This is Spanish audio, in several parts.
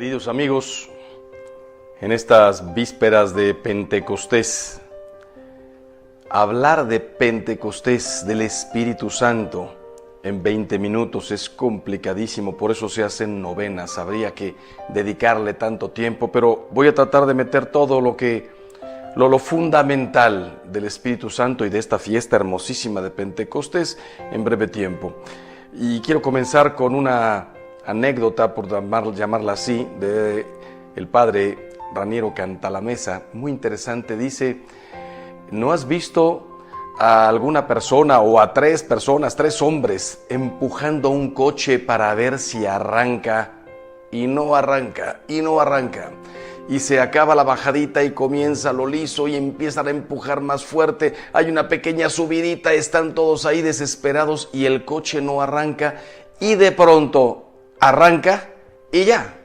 Queridos amigos, en estas vísperas de Pentecostés, hablar de Pentecostés, del Espíritu Santo, en 20 minutos es complicadísimo, por eso se hacen novenas, habría que dedicarle tanto tiempo, pero voy a tratar de meter todo lo fundamental del Espíritu Santo y de esta fiesta hermosísima de Pentecostés en breve tiempo. Y quiero comenzar con una anécdota, por llamarla así, de el padre Raniero Cantalamessa, muy interesante. Dice: ¿no has visto a alguna persona o a tres hombres empujando un coche para ver si arranca? Y no arranca, y no arranca. Y se acaba la bajadita y comienza lo liso y empiezan a empujar más fuerte. Hay una pequeña subidita, están todos ahí desesperados y el coche no arranca. Y de pronto arranca y ya,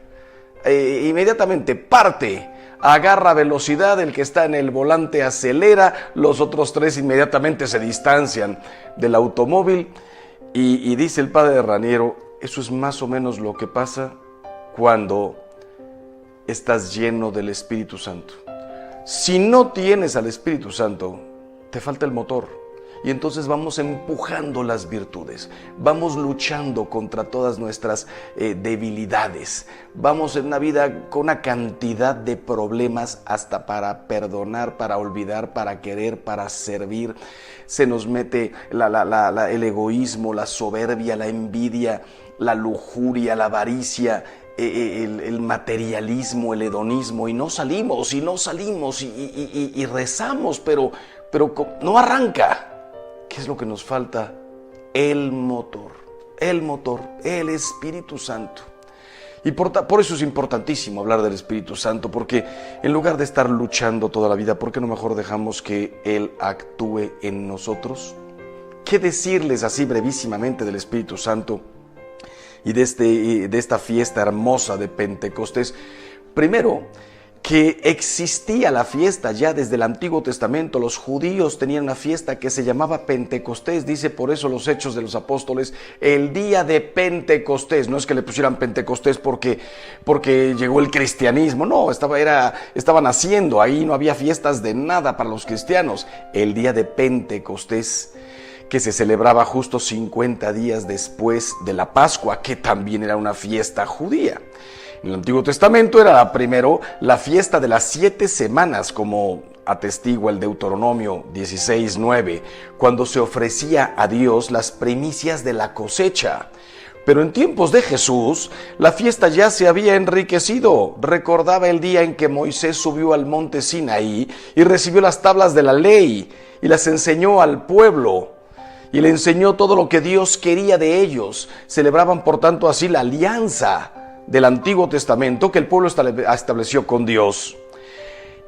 inmediatamente parte, agarra velocidad, el que está en el volante acelera, los otros tres inmediatamente se distancian del automóvil y dice el padre Raniero: eso es más o menos lo que pasa cuando estás lleno del Espíritu Santo. Si no tienes al Espíritu Santo, te falta el motor. Y entonces vamos empujando las virtudes, vamos luchando contra todas nuestras debilidades, vamos en una vida con una cantidad de problemas hasta para perdonar, para olvidar, para querer, para servir. Se nos mete el egoísmo, la soberbia, la envidia, la lujuria, la avaricia, el materialismo, el hedonismo, y no salimos y rezamos, pero no arranca. ¿Qué es lo que nos falta? El motor, el Espíritu Santo. Y por eso es importantísimo hablar del Espíritu Santo, porque en lugar de estar luchando toda la vida, ¿por qué no mejor dejamos que Él actúe en nosotros? ¿Qué decirles así brevísimamente del Espíritu Santo y de esta fiesta hermosa de Pentecostés? Primero, que existía la fiesta ya desde el Antiguo Testamento. Los judíos tenían una fiesta que se llamaba Pentecostés. Dice por eso los Hechos de los Apóstoles, el día de Pentecostés. No es que le pusieran Pentecostés porque llegó el cristianismo. No, estaba naciendo. Ahí no había fiestas de nada para los cristianos. El día de Pentecostés, que se celebraba justo 50 días después de la Pascua, que también era una fiesta judía. En el Antiguo Testamento era primero la fiesta de las 7 semanas, como atestigua el Deuteronomio 16:9, cuando se ofrecía a Dios las primicias de la cosecha. Pero en tiempos de Jesús, la fiesta ya se había enriquecido. Recordaba el día en que Moisés subió al monte Sinaí y recibió las tablas de la ley y las enseñó al pueblo. Y le enseñó todo lo que Dios quería de ellos. Celebraban, por tanto, así la alianza del Antiguo Testamento que el pueblo estableció con Dios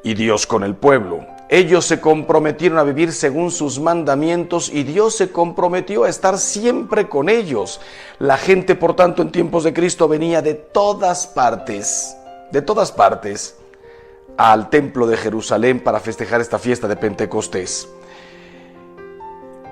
y Dios con el pueblo. Ellos se comprometieron a vivir según sus mandamientos y Dios se comprometió a estar siempre con ellos. La gente, por tanto, en tiempos de Cristo venía de todas partes al templo de Jerusalén para festejar esta fiesta de Pentecostés.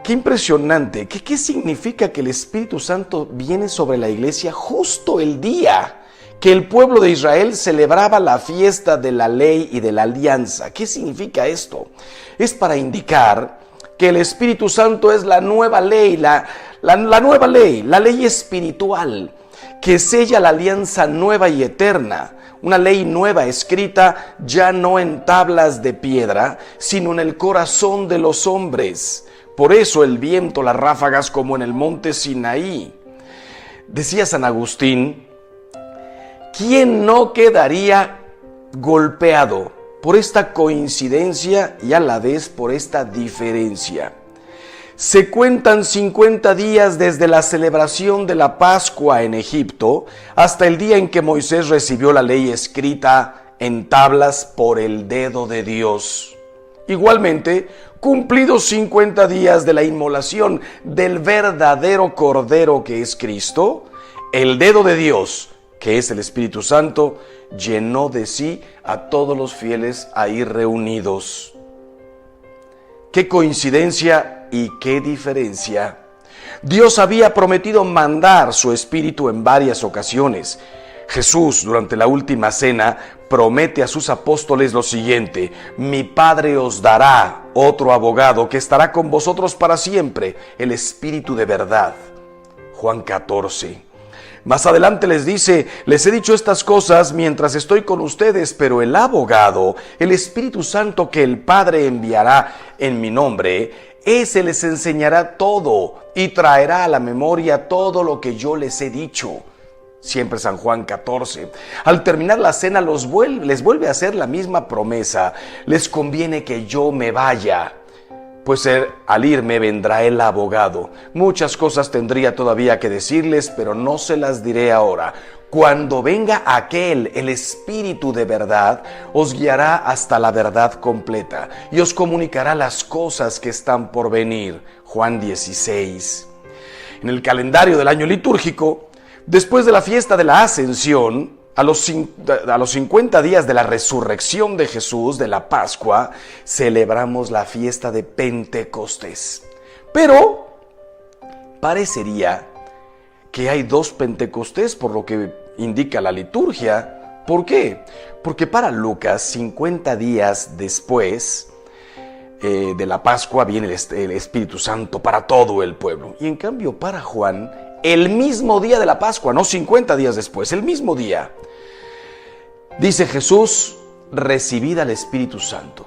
Qué impresionante. ¿Qué significa que el Espíritu Santo viene sobre la iglesia justo el día que el pueblo de Israel celebraba la fiesta de la ley y de la alianza? ¿Qué significa esto? Es para indicar que el Espíritu Santo es la nueva ley, la nueva ley, la ley espiritual, que sella la alianza nueva y eterna. Una ley nueva escrita ya no en tablas de piedra, sino en el corazón de los hombres. Por eso el viento, las ráfagas como en el monte Sinaí. Decía San Agustín: ¿quién no quedaría golpeado por esta coincidencia y a la vez por esta diferencia? Se cuentan 50 días desde la celebración de la Pascua en Egipto hasta el día en que Moisés recibió la ley escrita en tablas por el dedo de Dios. Igualmente, cumplidos 50 días de la inmolación del verdadero Cordero que es Cristo, el dedo de Dios, que es el Espíritu Santo, llenó de sí a todos los fieles ahí reunidos. ¡Qué coincidencia y qué diferencia! Dios había prometido mandar su Espíritu en varias ocasiones. Jesús, durante la última cena, promete a sus apóstoles lo siguiente: mi Padre os dará otro abogado que estará con vosotros para siempre, el Espíritu de verdad. Juan 14. Más adelante les dice: les he dicho estas cosas mientras estoy con ustedes, pero el abogado, el Espíritu Santo que el Padre enviará en mi nombre, ese les enseñará todo y traerá a la memoria todo lo que yo les he dicho. Siempre San Juan 14. Al terminar la cena les vuelve a hacer la misma promesa: les conviene que yo me vaya, pues al irme vendrá el abogado. Muchas cosas tendría todavía que decirles, pero no se las diré ahora. Cuando venga aquel, el Espíritu de verdad, os guiará hasta la verdad completa y os comunicará las cosas que están por venir. Juan 16. En el calendario del año litúrgico, después de la fiesta de la Ascensión, a los 50 días de la resurrección de Jesús, de la Pascua, celebramos la fiesta de Pentecostés. Pero parecería que hay dos Pentecostés, por lo que indica la liturgia. ¿Por qué? Porque para Lucas, 50 días después de la Pascua, viene el Espíritu Santo para todo el pueblo. Y en cambio para Juan, el mismo día de la Pascua, no 50 días después, el mismo día, dice Jesús: recibid al Espíritu Santo,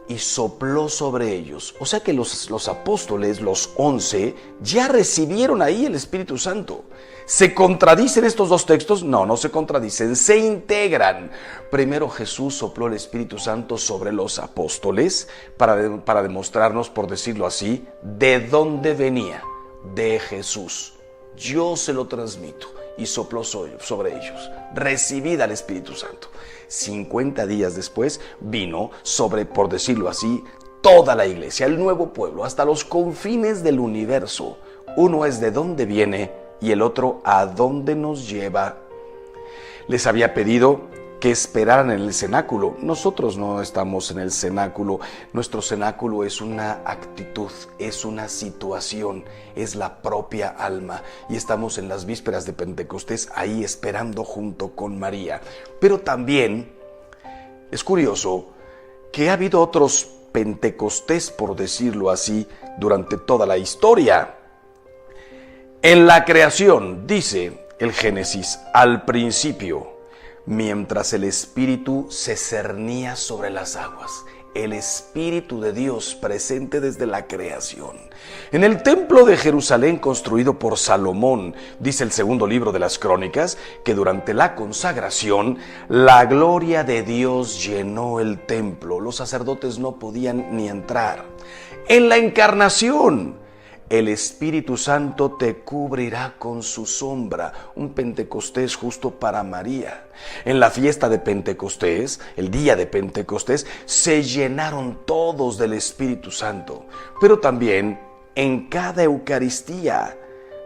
y sopló sobre ellos. O sea que los apóstoles, los 11, ya recibieron ahí el Espíritu Santo. ¿Se contradicen estos dos textos? No, no se contradicen, se integran. Primero Jesús sopló el Espíritu Santo sobre los apóstoles para demostrarnos, por decirlo así, de dónde venía: de Jesús. Yo se lo transmito, y sopló sobre ellos. Recibid al Espíritu Santo. 50 días después vino sobre, por decirlo así, toda la iglesia, el nuevo pueblo, hasta los confines del universo. Uno es de dónde viene y el otro a dónde nos lleva. Les había pedido que esperaran en el cenáculo. Nosotros no estamos en el cenáculo. Nuestro cenáculo es una actitud, es una situación, es la propia alma. Y estamos en las vísperas de Pentecostés ahí esperando junto con María. Pero también es curioso que ha habido otros Pentecostés, por decirlo así, durante toda la historia. En la creación, dice el Génesis, al principio, mientras el Espíritu se cernía sobre las aguas, el Espíritu de Dios presente desde la creación. En el templo de Jerusalén construido por Salomón, dice el segundo libro de las Crónicas, que durante la consagración la gloria de Dios llenó el templo. Los sacerdotes no podían ni entrar. En la encarnación, el Espíritu Santo te cubrirá con su sombra. Un Pentecostés justo para María. En la fiesta de Pentecostés, el día de Pentecostés, se llenaron todos del Espíritu Santo. Pero también en cada Eucaristía,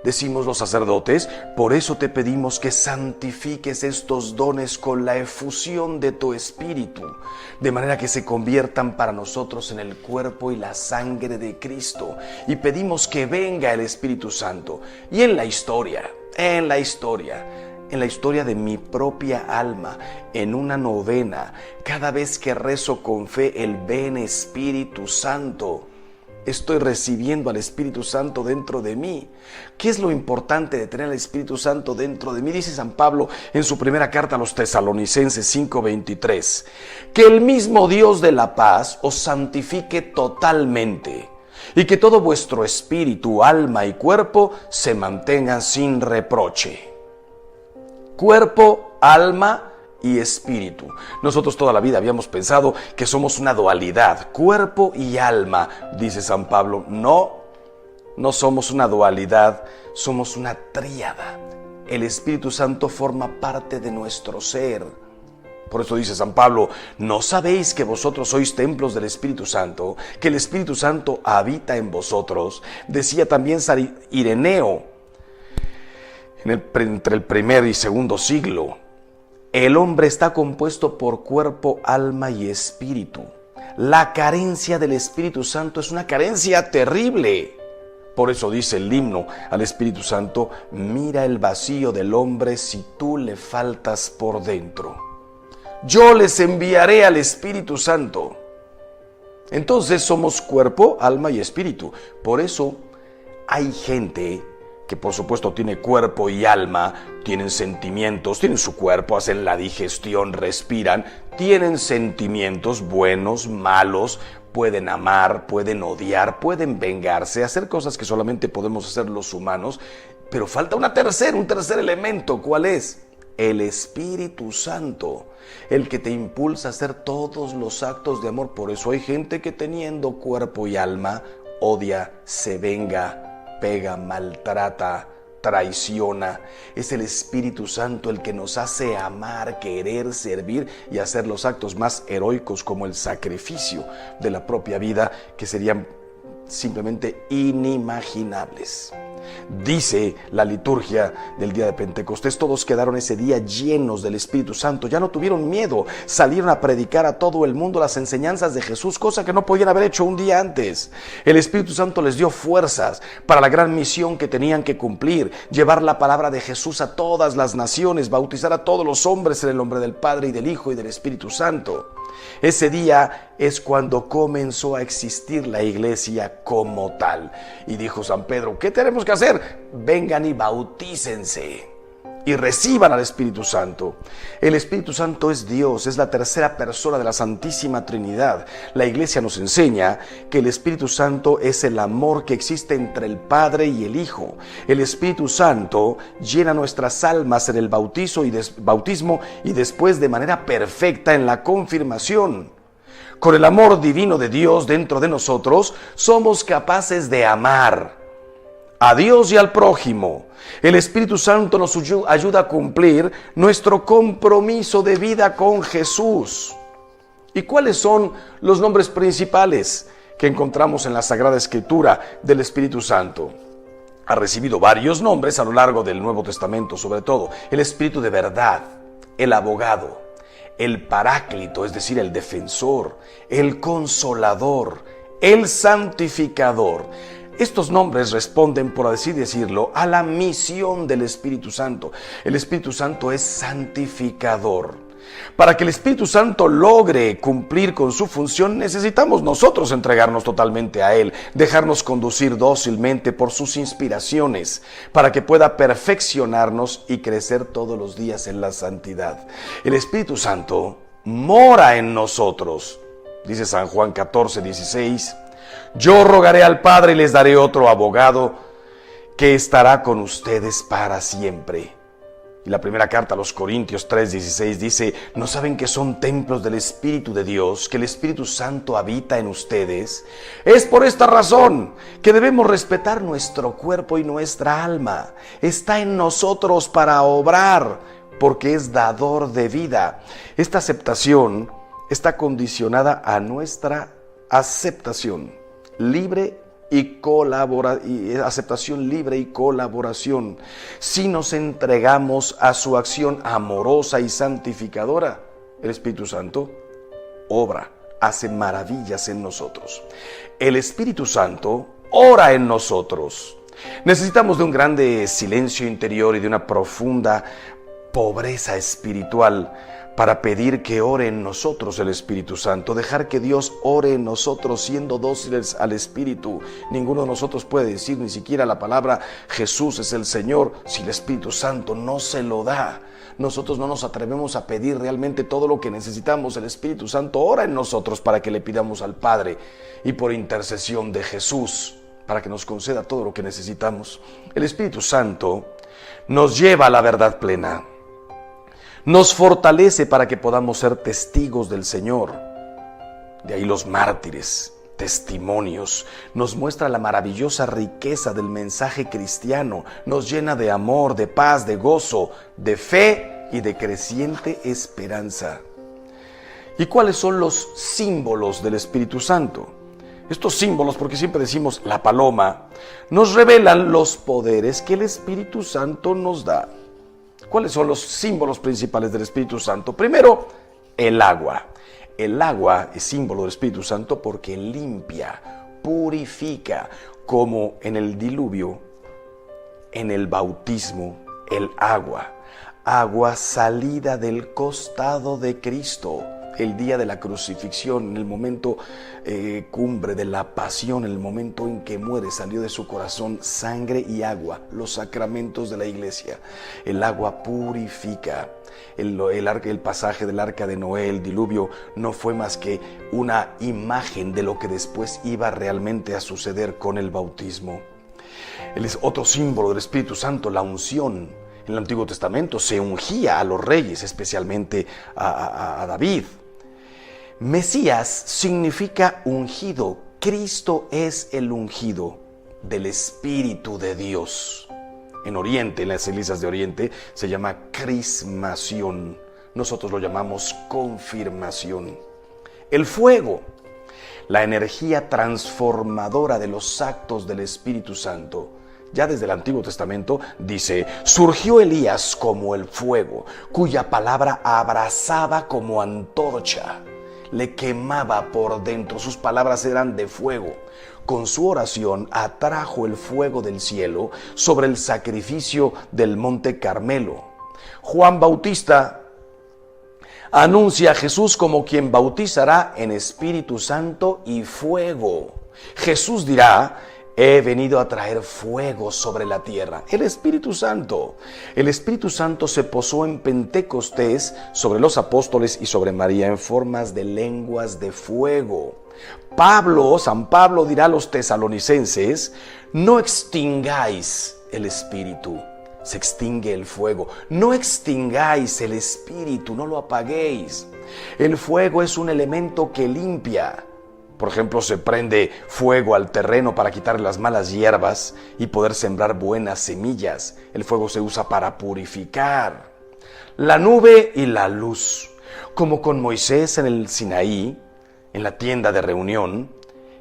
decimos los sacerdotes: por eso te pedimos que santifiques estos dones con la efusión de tu Espíritu, de manera que se conviertan para nosotros en el cuerpo y la sangre de Cristo. Y pedimos que venga el Espíritu Santo. Y en la historia de mi propia alma, en una novena, cada vez que rezo con fe el Ven Espíritu Santo, estoy recibiendo al Espíritu Santo dentro de mí. ¿Qué es lo importante de tener al Espíritu Santo dentro de mí? Dice San Pablo en su primera carta a los Tesalonicenses 5:23, que el mismo Dios de la paz os santifique totalmente, y que todo vuestro espíritu, alma y cuerpo se mantengan sin reproche. Cuerpo, alma y espíritu. Nosotros toda la vida habíamos pensado que somos una dualidad, cuerpo y alma. Dice San Pablo: no somos una dualidad, somos una tríada. El Espíritu Santo forma parte de nuestro ser. Por eso dice San Pablo: ¿no sabéis que vosotros sois templos del Espíritu Santo, que el Espíritu Santo habita en vosotros? Decía también San Ireneo, entre el primer y segundo siglo: el hombre está compuesto por cuerpo, alma y espíritu. La carencia del Espíritu Santo es una carencia terrible. Por eso dice el himno al Espíritu Santo: mira el vacío del hombre si tú le faltas por dentro. Yo les enviaré al Espíritu Santo. Entonces somos cuerpo, alma y espíritu. Por eso hay gente que por supuesto tiene cuerpo y alma, tienen sentimientos, tienen su cuerpo, hacen la digestión, respiran, tienen sentimientos buenos, malos, pueden amar, pueden odiar, pueden vengarse, hacer cosas que solamente podemos hacer los humanos, pero falta un tercer elemento. ¿Cuál es? El Espíritu Santo, el que te impulsa a hacer todos los actos de amor. Por eso hay gente que teniendo cuerpo y alma odia, se venga, pega, maltrata, traiciona. Es el Espíritu Santo el que nos hace amar, querer, servir y hacer los actos más heroicos, como el sacrificio de la propia vida, que serían simplemente inimaginables. Dice la liturgia del día de Pentecostés: todos quedaron ese día llenos del Espíritu Santo, ya no tuvieron miedo, salieron a predicar a todo el mundo las enseñanzas de Jesús, cosa que no podían haber hecho un día antes. El Espíritu Santo les dio fuerzas para la gran misión que tenían que cumplir: llevar la palabra de Jesús a todas las naciones, bautizar a todos los hombres en el nombre del Padre y del Hijo y del Espíritu Santo. Ese día es cuando comenzó a existir la iglesia como tal. Y dijo San Pedro: ¿qué tenemos que hacer? Vengan y bautícense y reciban al Espíritu Santo. El Espíritu Santo es Dios, es la tercera persona de la Santísima Trinidad. La Iglesia nos enseña que el Espíritu Santo es el amor que existe entre el Padre y el Hijo. El Espíritu Santo llena nuestras almas en el bautismo y después de manera perfecta en la confirmación. Con el amor divino de Dios dentro de nosotros, somos capaces de amar a Dios y al prójimo. El Espíritu Santo nos ayuda a cumplir nuestro compromiso de vida con Jesús. ¿Y cuáles son los nombres principales que encontramos en la Sagrada Escritura del Espíritu Santo? Ha recibido varios nombres a lo largo del Nuevo Testamento, sobre todo: el Espíritu de verdad, el abogado, el paráclito, es decir, el defensor, el consolador, el santificador. Estos nombres responden, por así decirlo, a la misión del Espíritu Santo. El Espíritu Santo es santificador. Para que el Espíritu Santo logre cumplir con su función, necesitamos nosotros entregarnos totalmente a Él, dejarnos conducir dócilmente por sus inspiraciones, para que pueda perfeccionarnos y crecer todos los días en la santidad. El Espíritu Santo mora en nosotros. Dice San Juan 14:16: yo rogaré al Padre y les daré otro abogado que estará con ustedes para siempre. Y la primera carta a los Corintios 3:16 dice: ¿no saben que son templos del Espíritu de Dios, que el Espíritu Santo habita en ustedes? Es por esta razón que debemos respetar nuestro cuerpo y nuestra alma. Está en nosotros para obrar, porque es dador de vida. Esta aceptación está condicionada a nuestra aceptación libre y aceptación libre y colaboración. Si nos entregamos a su acción amorosa y santificadora, el Espíritu Santo obra, hace maravillas en nosotros. El Espíritu Santo ora en nosotros. Necesitamos de un grande silencio interior y de una profunda pobreza espiritual para pedir que ore en nosotros el Espíritu Santo, dejar que Dios ore en nosotros siendo dóciles al Espíritu. Ninguno de nosotros puede decir ni siquiera la palabra Jesús es el Señor si el Espíritu Santo no se lo da. Nosotros no nos atrevemos a pedir realmente todo lo que necesitamos. El Espíritu Santo ora en nosotros para que le pidamos al Padre, y por intercesión de Jesús para que nos conceda todo lo que necesitamos. El Espíritu Santo nos lleva a la verdad plena. Nos fortalece para que podamos ser testigos del Señor. De ahí los mártires, testimonios. Nos muestra la maravillosa riqueza del mensaje cristiano. Nos llena de amor, de paz, de gozo, de fe y de creciente esperanza. ¿Y cuáles son los símbolos del Espíritu Santo? Estos símbolos, porque siempre decimos la paloma, nos revelan los poderes que el Espíritu Santo nos da. ¿Cuáles son los símbolos principales del Espíritu Santo? Primero, el agua. El agua es símbolo del Espíritu Santo porque limpia, purifica, como en el diluvio, en el bautismo, el agua salida del costado de Cristo, el día de la crucifixión, en el momento cumbre de la pasión, en el momento en que muere, salió de su corazón sangre y agua, los sacramentos de la iglesia. El agua purifica. El pasaje del arca de Noé, el diluvio, no fue más que una imagen de lo que después iba realmente a suceder con el bautismo. Él es otro símbolo del Espíritu Santo, la unción. En el Antiguo Testamento se ungía a los reyes, especialmente a David. Mesías significa ungido. Cristo es el ungido del Espíritu de Dios. En Oriente, en las iglesias de Oriente, se llama crismación. Nosotros lo llamamos confirmación. El fuego, la energía transformadora de los actos del Espíritu Santo. Ya desde el Antiguo Testamento dice, surgió Elías como el fuego, cuya palabra abrasaba como antorcha, le quemaba por dentro, sus palabras eran de fuego. Con su oración atrajo el fuego del cielo sobre el sacrificio del monte Carmelo. Juan Bautista anuncia a Jesús como quien bautizará en Espíritu Santo y fuego. Jesús dirá, he venido a traer fuego sobre la tierra. El Espíritu Santo. El Espíritu Santo se posó en Pentecostés sobre los apóstoles y sobre María en formas de lenguas de fuego. San Pablo dirá a los tesalonicenses, no extingáis el Espíritu. Se extingue el fuego. No extingáis el Espíritu, no lo apaguéis. El fuego es un elemento que limpia. Por ejemplo, se prende fuego al terreno para quitar las malas hierbas y poder sembrar buenas semillas. El fuego se usa para purificar. La nube y la luz, como con Moisés en el Sinaí, en la tienda de reunión,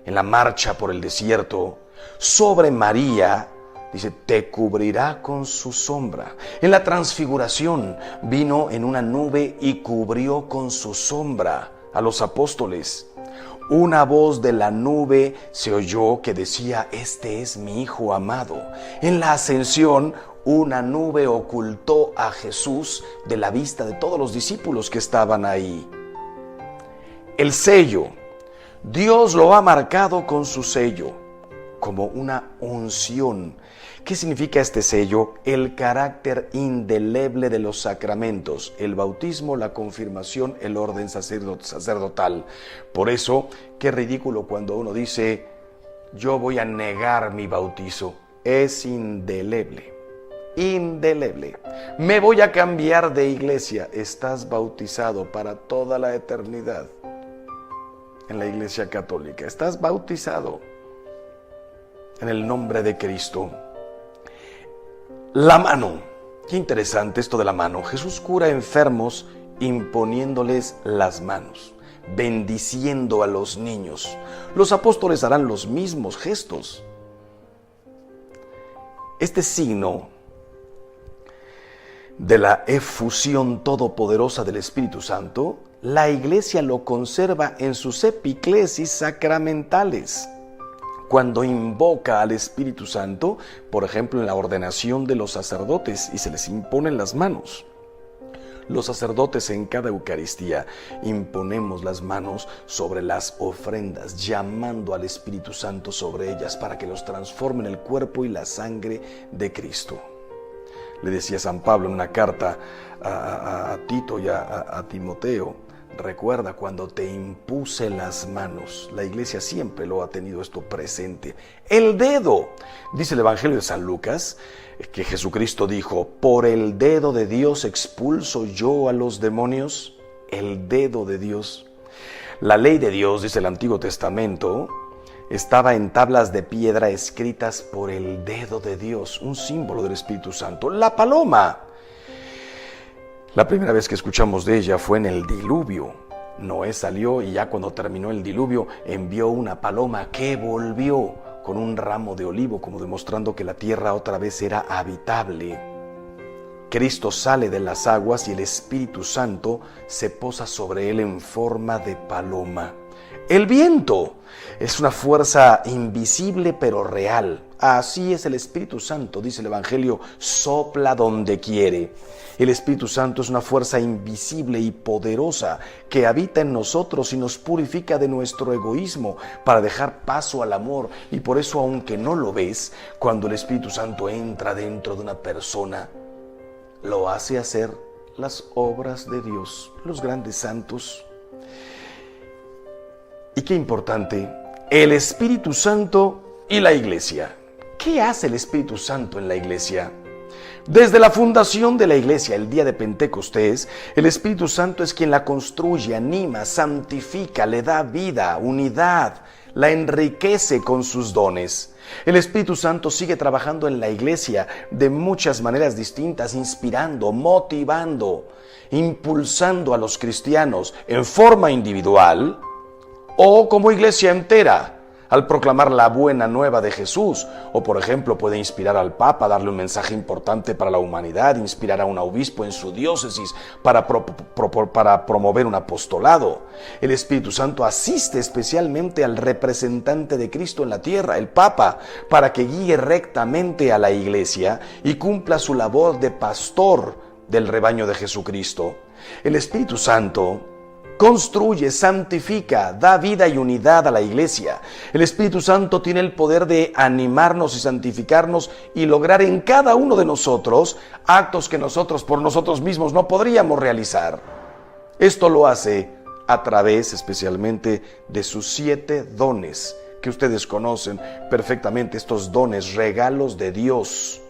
en la marcha por el desierto, sobre María, dice, te cubrirá con su sombra. En la transfiguración vino en una nube y cubrió con su sombra a los apóstoles. Una voz de la nube se oyó que decía, este es mi Hijo amado. En la ascensión, una nube ocultó a Jesús de la vista de todos los discípulos que estaban ahí. El sello, Dios lo ha marcado con su sello, como una unción. ¿Qué significa este sello? El carácter indeleble de los sacramentos, el bautismo, la confirmación, el orden sacerdotal. Por eso, qué ridículo cuando uno dice, yo voy a negar mi bautizo. Es indeleble, indeleble. Me voy a cambiar de iglesia. Estás bautizado para toda la eternidad en la Iglesia Católica. Estás bautizado en el nombre de Cristo. La mano. Qué interesante esto de la mano. Jesús cura enfermos imponiéndoles las manos, bendiciendo a los niños. Los apóstoles harán los mismos gestos. Este signo de la efusión todopoderosa del Espíritu Santo, la Iglesia lo conserva en sus epiclesis sacramentales. Cuando invoca al Espíritu Santo, por ejemplo, en la ordenación de los sacerdotes y se les imponen las manos. Los sacerdotes en cada Eucaristía imponemos las manos sobre las ofrendas, llamando al Espíritu Santo sobre ellas para que los transforme en el cuerpo y la sangre de Cristo. Le decía San Pablo en una carta a Tito y a Timoteo, recuerda cuando te impuse las manos. La iglesia siempre lo ha tenido esto presente. El dedo, dice el Evangelio de San Lucas, que Jesucristo dijo, por el dedo de Dios expulso yo a los demonios. El dedo de Dios. La ley de Dios, dice el Antiguo Testamento, estaba en tablas de piedra escritas por el dedo de Dios, un símbolo del Espíritu Santo. La paloma. La primera vez que escuchamos de ella fue en el diluvio. Noé salió y ya cuando terminó el diluvio envió una paloma que volvió con un ramo de olivo, como demostrando que la tierra otra vez era habitable. Cristo sale de las aguas y el Espíritu Santo se posa sobre él en forma de paloma. El viento es una fuerza invisible pero real. Así es el Espíritu Santo, dice el Evangelio, sopla donde quiere. El Espíritu Santo es una fuerza invisible y poderosa que habita en nosotros y nos purifica de nuestro egoísmo para dejar paso al amor. Y por eso, aunque no lo ves, cuando el Espíritu Santo entra dentro de una persona, lo hace hacer las obras de Dios, los grandes santos. Y qué importante, el Espíritu Santo y la Iglesia. ¿Qué hace el Espíritu Santo en la Iglesia? Desde la fundación de la Iglesia, el día de Pentecostés, el Espíritu Santo es quien la construye, anima, santifica, le da vida, unidad, la enriquece con sus dones. El Espíritu Santo sigue trabajando en la Iglesia de muchas maneras distintas, inspirando, motivando, impulsando a los cristianos en forma individual o como iglesia entera, al proclamar la buena nueva de Jesús. O, por ejemplo, puede inspirar al Papa, darle un mensaje importante para la humanidad, inspirar a un obispo en su diócesis para promover un apostolado. El Espíritu Santo asiste especialmente al representante de Cristo en la tierra, el Papa, para que guíe rectamente a la Iglesia y cumpla su labor de pastor del rebaño de Jesucristo. El Espíritu Santo construye, santifica, da vida y unidad a la Iglesia. El Espíritu Santo tiene el poder de animarnos y santificarnos y lograr en cada uno de nosotros actos que nosotros por nosotros mismos no podríamos realizar. Esto lo hace a través especialmente de sus 7 dones que ustedes conocen perfectamente, estos dones, regalos de Dios.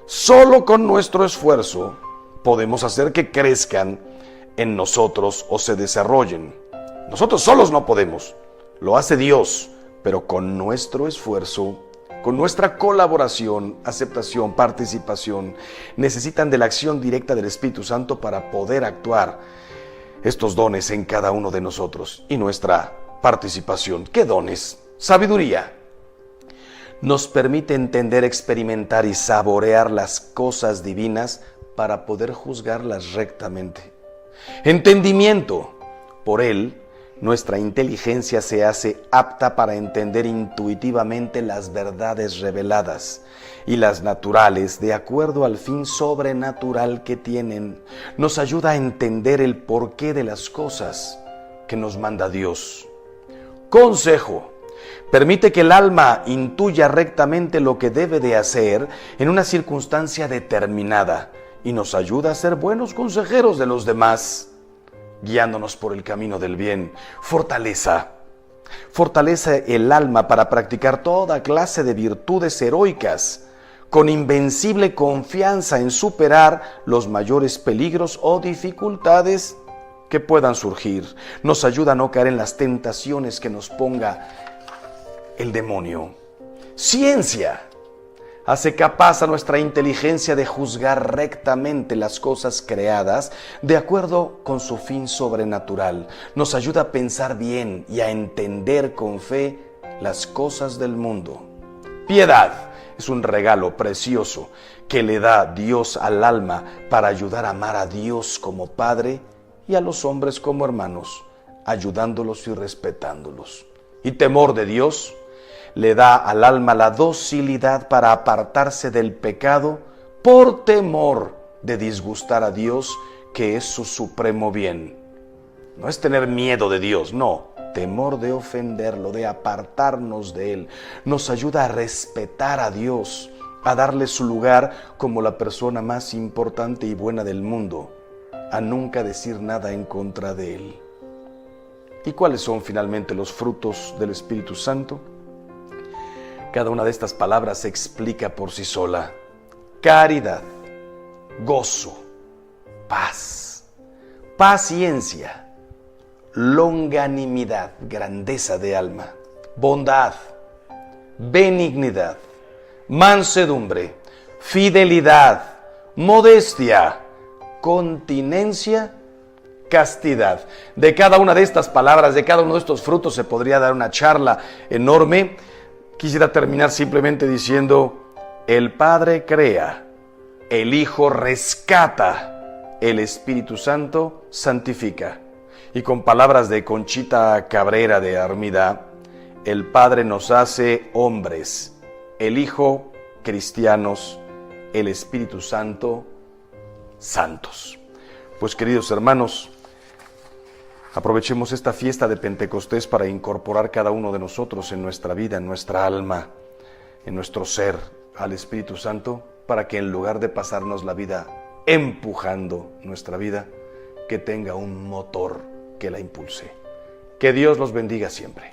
Solo con nuestro esfuerzo podemos hacer que crezcan en nosotros o se desarrollen. Nosotros solos no podemos, lo hace Dios, pero con nuestro esfuerzo, con nuestra colaboración, aceptación, participación, necesitan de la acción directa del Espíritu Santo para poder actuar estos dones en cada uno de nosotros y nuestra participación. ¿Qué dones? Sabiduría. Nos permite entender, experimentar y saborear las cosas divinas para poder juzgarlas rectamente. Entendimiento. Por él, nuestra inteligencia se hace apta para entender intuitivamente las verdades reveladas y las naturales de acuerdo al fin sobrenatural que tienen. Nos ayuda a entender el porqué de las cosas que nos manda Dios. Consejo. Permite que el alma intuya rectamente lo que debe de hacer en una circunstancia determinada y nos ayuda a ser buenos consejeros de los demás, guiándonos por el camino del bien. Fortaleza. Fortalece el alma para practicar toda clase de virtudes heroicas, con invencible confianza en superar los mayores peligros o dificultades que puedan surgir. Nos ayuda a no caer en las tentaciones que nos ponga el demonio. Ciencia. Hace capaz a nuestra inteligencia de juzgar rectamente las cosas creadas de acuerdo con su fin sobrenatural. Nos ayuda a pensar bien y a entender con fe las cosas del mundo. Piedad es un regalo precioso que le da Dios al alma para ayudar a amar a Dios como Padre y a los hombres como hermanos, ayudándolos y respetándolos. Y temor de Dios le da al alma la docilidad para apartarse del pecado por temor de disgustar a Dios, que es su supremo bien. No es tener miedo de Dios, no, temor de ofenderlo, de apartarnos de Él. Nos ayuda a respetar a Dios, a darle su lugar como la persona más importante y buena del mundo, a nunca decir nada en contra de Él. ¿Y cuáles son finalmente los frutos del Espíritu Santo? Cada una de estas palabras se explica por sí sola. Caridad, gozo, paz, paciencia, longanimidad, grandeza de alma, bondad, benignidad, mansedumbre, fidelidad, modestia, continencia, castidad. De cada una de estas palabras, de cada uno de estos frutos se podría dar una charla enorme. Quisiera terminar simplemente diciendo: el Padre crea, el Hijo rescata, el Espíritu Santo santifica. Y con palabras de Conchita Cabrera de Armida, el Padre nos hace hombres, el Hijo cristianos, el Espíritu Santo santos. Pues queridos hermanos, aprovechemos esta fiesta de Pentecostés para incorporar cada uno de nosotros en nuestra vida, en nuestra alma, en nuestro ser, al Espíritu Santo, para que en lugar de pasarnos la vida empujando nuestra vida, que tenga un motor que la impulse. Que Dios los bendiga siempre.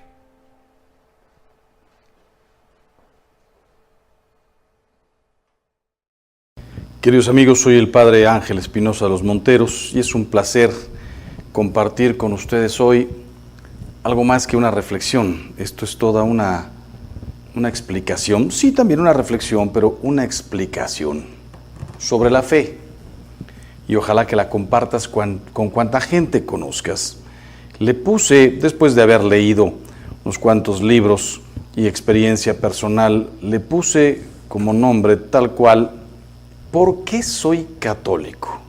Queridos amigos, soy el Padre Ángel Espinosa de los Monteros y es un placer compartir con ustedes hoy algo más que una reflexión. Esto es toda una explicación, sí, también una reflexión, pero una explicación sobre la fe. Y ojalá que la compartas con cuanta gente conozcas. Le puse, después de haber leído unos cuantos libros y experiencia personal, le puse como nombre tal cual, ¿por qué soy católico?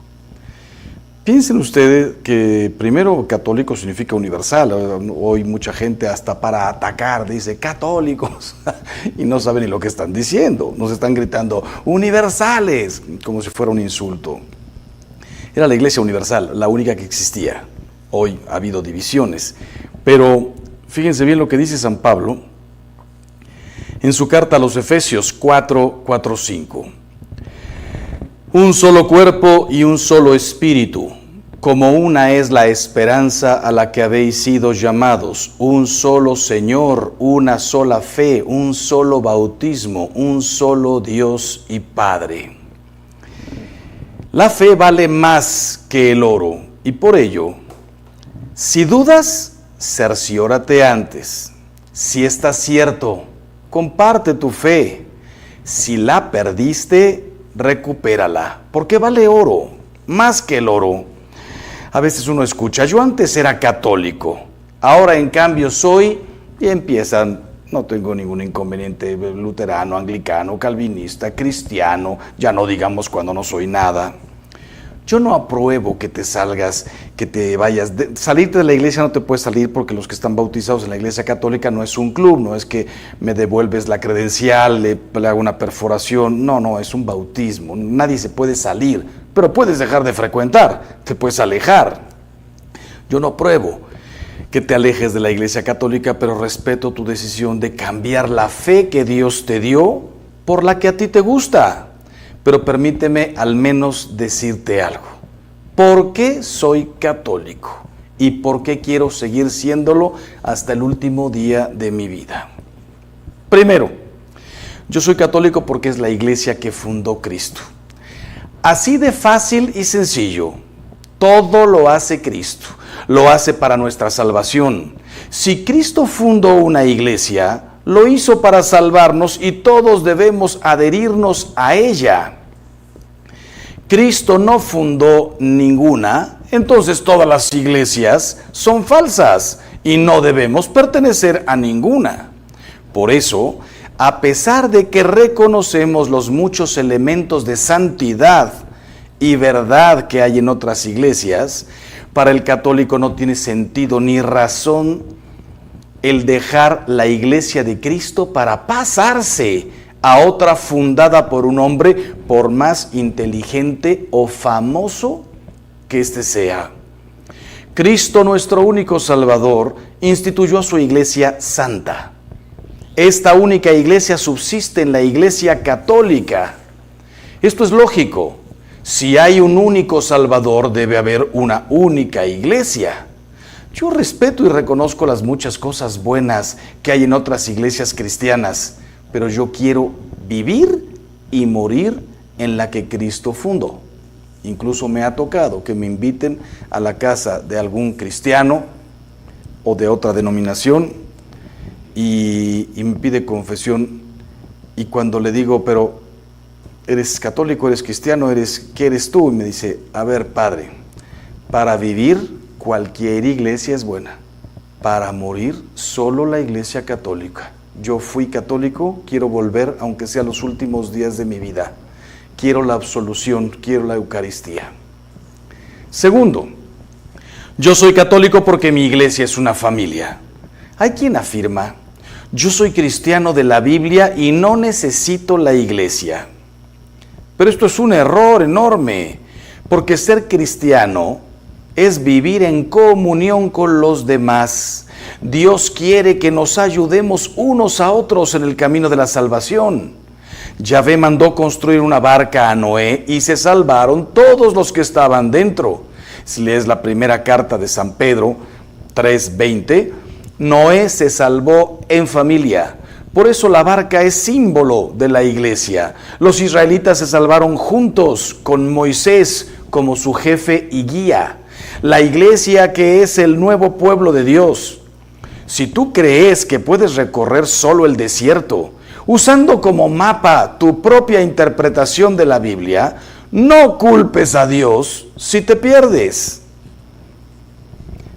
Piensen ustedes que primero católico significa universal. Hoy mucha gente hasta para atacar dice católicos y no saben ni lo que están diciendo. Nos están gritando universales como si fuera un insulto. Era la Iglesia universal, la única que existía. Hoy ha habido divisiones, pero fíjense bien lo que dice San Pablo en su carta a los Efesios 4:5. Un solo cuerpo y un solo espíritu, como una es la esperanza a la que habéis sido llamados, un solo Señor, una sola fe, un solo bautismo, un solo Dios y Padre. La fe vale más que el oro, y por ello, si dudas, cerciórate antes. Si está cierto, comparte tu fe. Si la perdiste, recupérala, porque vale oro, más que el oro. A veces uno escucha, yo antes era católico, ahora en cambio soy, y empiezan, no tengo ningún inconveniente, luterano, anglicano, calvinista, cristiano, ya no digamos cuando no soy nada. Yo no apruebo que te salgas, que te vayas. Salirte de la iglesia no te puedes salir porque los que están bautizados en la iglesia católica no es un club, no es que me devuelves la credencial, le hago una perforación, no, es un bautismo. Nadie se puede salir, pero puedes dejar de frecuentar, te puedes alejar. Yo no apruebo que te alejes de la iglesia católica, pero respeto tu decisión de cambiar la fe que Dios te dio por la que a ti te gusta. Pero permíteme al menos decirte algo. ¿Por qué soy católico? ¿Y por qué quiero seguir siéndolo hasta el último día de mi vida? Primero, yo soy católico porque es la iglesia que fundó Cristo. Así de fácil y sencillo. Todo lo hace Cristo. Lo hace para nuestra salvación. Si Cristo fundó una iglesia, lo hizo para salvarnos y todos debemos adherirnos a ella. Cristo no fundó ninguna, entonces todas las iglesias son falsas y no debemos pertenecer a ninguna. Por eso, a pesar de que reconocemos los muchos elementos de santidad y verdad que hay en otras iglesias, para el católico no tiene sentido ni razón el dejar la iglesia de Cristo para pasarse a otra fundada por un hombre, por más inteligente o famoso que éste sea. Cristo, nuestro único Salvador, instituyó su iglesia santa. Esta única iglesia subsiste en la iglesia católica. Esto es lógico. Si hay un único Salvador, debe haber una única iglesia. Yo respeto y reconozco las muchas cosas buenas que hay en otras iglesias cristianas, pero yo quiero vivir y morir en la que Cristo fundó. Incluso me ha tocado que me inviten a la casa de algún cristiano o de otra denominación y me pide confesión, y cuando le digo, pero ¿eres católico, eres cristiano, qué eres tú? Y me dice, a ver, padre, para vivir cualquier iglesia es buena, para morir solo la iglesia católica. Yo fui católico, quiero volver, aunque sea los últimos días de mi vida. Quiero la absolución, quiero la Eucaristía. Segundo, Yo soy católico porque mi iglesia es una familia. Hay quien afirma, yo soy cristiano de la Biblia y no necesito la iglesia. Pero esto es un error enorme, porque ser cristiano es vivir en comunión con los demás. Dios quiere que nos ayudemos unos a otros en el camino de la salvación. Yahvé mandó construir una barca a Noé y se salvaron todos los que estaban dentro. Si lees la primera carta de San Pedro 3:20, Noé se salvó en familia. Por eso la barca es símbolo de la iglesia. Los israelitas se salvaron juntos con Moisés como su jefe y guía. La iglesia que es el nuevo pueblo de Dios. Si tú crees que puedes recorrer solo el desierto, usando como mapa tu propia interpretación de la Biblia, no culpes a Dios si te pierdes.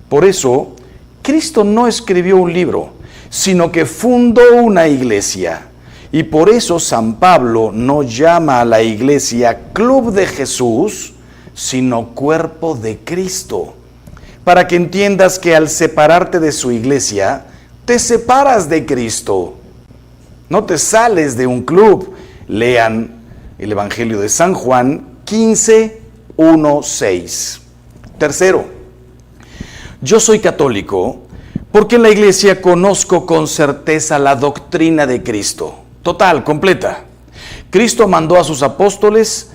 Por eso, Cristo no escribió un libro, sino que fundó una iglesia. Y por eso San Pablo no llama a la iglesia Club de Jesús, sino Cuerpo de Cristo. Para que entiendas que al separarte de su iglesia, te separas de Cristo. No te sales de un club. Lean el Evangelio de San Juan 15:1-6. Tercero, yo soy católico porque en la iglesia conozco con certeza la doctrina de Cristo. Total, completa. Cristo mandó a sus apóstoles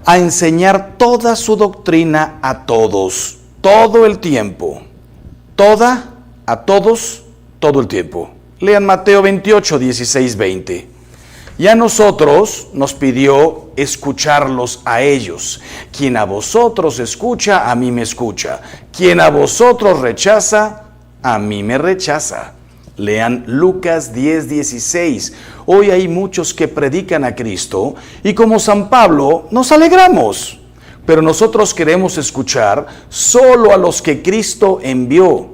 a enseñar toda su doctrina a todos, todo el tiempo. Toda, a todos, todo el tiempo. Lean Mateo 28:16-20. Y a nosotros nos pidió escucharlos a ellos. Quien a vosotros escucha, a mí me escucha. Quien a vosotros rechaza, a mí me rechaza. Lean Lucas 10:16. Hoy hay muchos que predican a Cristo y como San Pablo nos alegramos. Pero nosotros queremos escuchar solo a los que Cristo envió.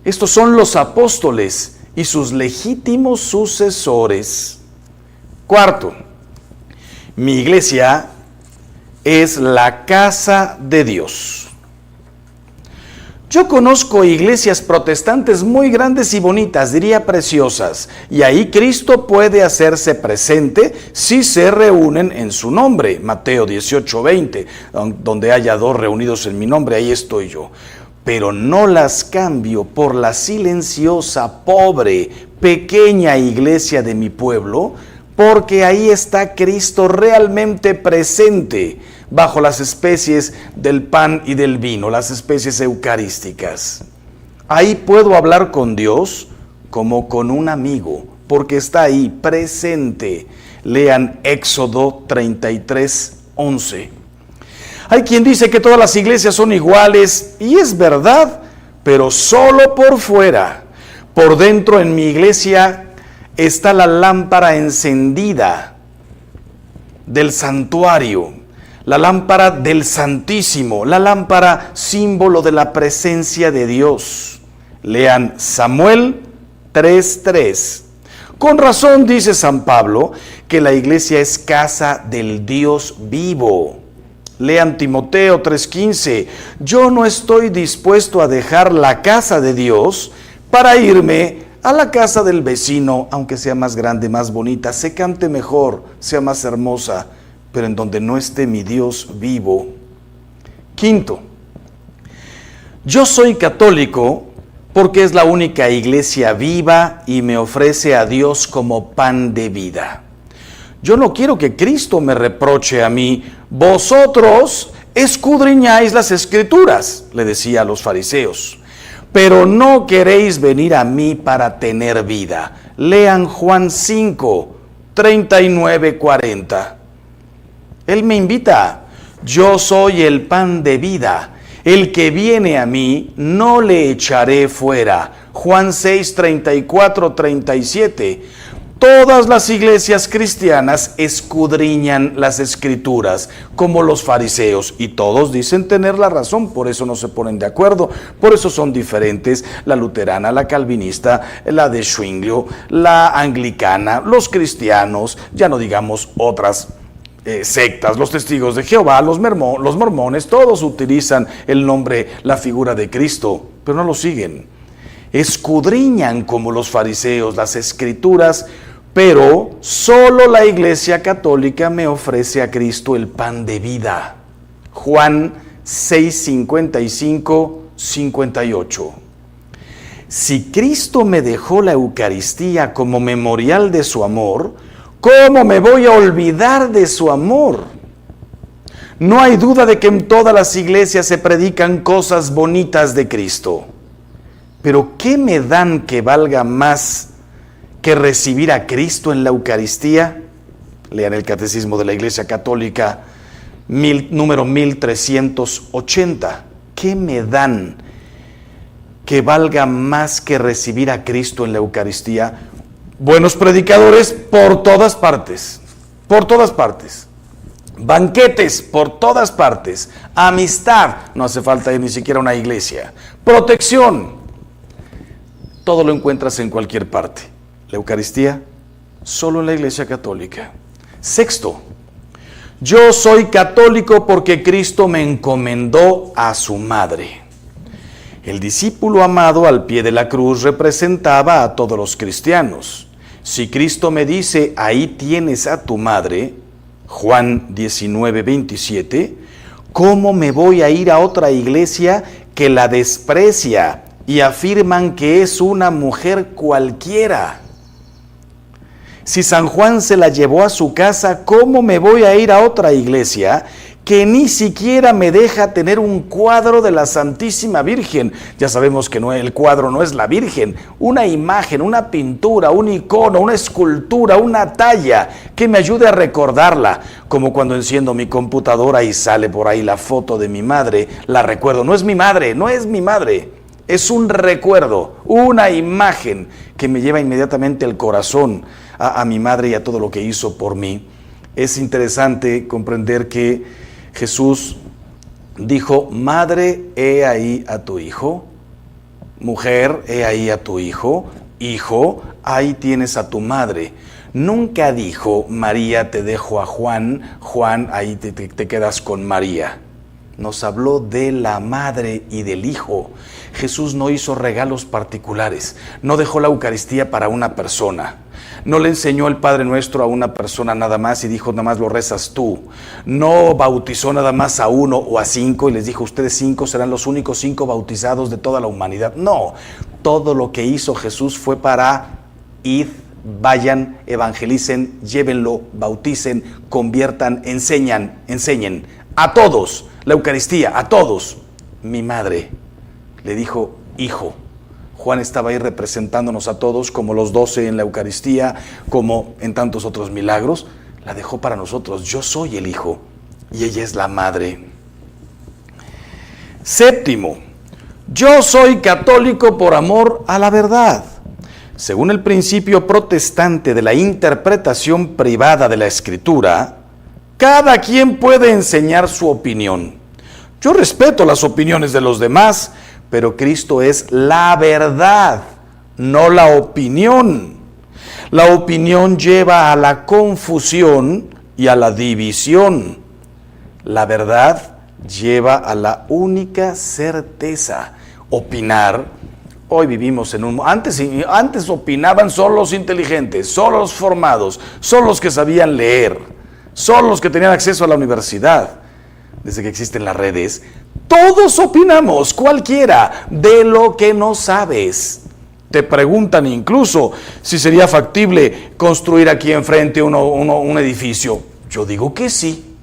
Estos son los apóstoles y sus legítimos sucesores. Cuarto, mi iglesia es la casa de Dios. Yo conozco iglesias protestantes muy grandes y bonitas, diría preciosas, y ahí Cristo puede hacerse presente si se reúnen en su nombre. Mateo 18:20, donde haya dos reunidos en mi nombre, ahí estoy yo. Pero no las cambio por la silenciosa, pobre, pequeña iglesia de mi pueblo, porque ahí está Cristo realmente presente bajo las especies del pan y del vino, las especies eucarísticas. Ahí puedo hablar con Dios como con un amigo, porque está ahí presente. Lean Éxodo 33:11. Hay quien dice que todas las iglesias son iguales, y es verdad, pero solo por fuera. Por dentro en mi iglesia está la lámpara encendida del santuario, la lámpara del Santísimo, la lámpara símbolo de la presencia de Dios. Lean Samuel 3:3. Con razón dice San Pablo que la iglesia es casa del Dios vivo. Lean Timoteo 3:15. Yo no estoy dispuesto a dejar la casa de Dios para irme a la casa del vecino, aunque sea más grande, más bonita, se cante mejor, sea más hermosa, pero en donde no esté mi Dios vivo. Quinto, yo soy católico porque es la única iglesia viva y me ofrece a Dios como pan de vida. Yo no quiero que Cristo me reproche a mí. Vosotros escudriñáis las Escrituras, le decía a los fariseos, pero no queréis venir a mí para tener vida. Lean Juan 5:39-40. Él me invita. Yo soy el pan de vida. El que viene a mí, no le echaré fuera. Juan 6:34-37. Todas las iglesias cristianas escudriñan las Escrituras, como los fariseos, y todos dicen tener la razón, por eso no se ponen de acuerdo, por eso son diferentes, la luterana, la calvinista, la de Zwinglio, la anglicana, los cristianos, ya no digamos otras sectas, los testigos de Jehová, los mormones, todos utilizan el nombre, la figura de Cristo, pero no lo siguen. Escudriñan como los fariseos las escrituras, pero solo la Iglesia Católica me ofrece a Cristo el pan de vida. Juan 6:55-58. Si Cristo me dejó la Eucaristía como memorial de su amor, ¿cómo me voy a olvidar de su amor? No hay duda de que en todas las iglesias se predican cosas bonitas de Cristo. Pero ¿qué me dan que valga más que recibir a Cristo en la Eucaristía? Lean el Catecismo de la Iglesia Católica, número 1380. ¿Qué me dan que valga más que recibir a Cristo en la Eucaristía? Buenos predicadores por todas partes, banquetes por todas partes, amistad, no hace falta ir ni siquiera a una iglesia, protección, todo lo encuentras en cualquier parte. La Eucaristía, solo en la Iglesia Católica. Sexto, yo soy católico porque Cristo me encomendó a su madre. El discípulo amado al pie de la cruz representaba a todos los cristianos. Si Cristo me dice, ahí tienes a tu madre, Juan 19:27, ¿cómo me voy a ir a otra iglesia que la desprecia y afirman que es una mujer cualquiera? Si San Juan se la llevó a su casa, ¿cómo me voy a ir a otra iglesia que ni siquiera me deja tener un cuadro de la Santísima Virgen? Ya sabemos que el cuadro no es la Virgen, una imagen, una pintura, un icono, una escultura, una talla que me ayude a recordarla, como cuando enciendo mi computadora y sale por ahí la foto de mi madre, la recuerdo. No es mi madre, es un recuerdo, una imagen que me lleva inmediatamente el corazón a mi madre y a todo lo que hizo por mí. Es interesante comprender que Jesús dijo, madre, he ahí a tu hijo, mujer, he ahí a tu hijo, hijo, ahí tienes a tu madre. Nunca dijo, María, te dejo a Juan, Juan, ahí te quedas con María. Nos habló de la madre y del hijo. Jesús no hizo regalos particulares, no dejó la Eucaristía para una persona. No le enseñó el Padre Nuestro a una persona nada más y dijo, nada más lo rezas tú. No bautizó nada más a 1 o a 5 y les dijo, ustedes 5 serán los únicos 5 bautizados de toda la humanidad. No, todo lo que hizo Jesús fue para id, vayan, evangelicen, llévenlo, bauticen, conviertan, enseñen a todos, la Eucaristía, a todos. Mi madre le dijo, hijo. Juan estaba ahí representándonos a todos, como los 12 en la Eucaristía, como en tantos otros milagros. La dejó para nosotros. Yo soy el hijo y ella es la madre. Séptimo, yo soy católico por amor a la verdad. Según el principio protestante de la interpretación privada de la Escritura, cada quien puede enseñar su opinión. Yo respeto las opiniones de los demás, pero Cristo es la verdad, no la opinión. La opinión lleva a la confusión y a la división. La verdad lleva a la única certeza. Opinar, hoy vivimos en un... Antes opinaban solo los inteligentes, solo los formados, solo los que sabían leer, solo los que tenían acceso a la universidad. Desde que existen las redes, todos opinamos, cualquiera, de lo que no sabes. Te preguntan incluso si sería factible construir aquí enfrente un edificio. Yo digo que sí.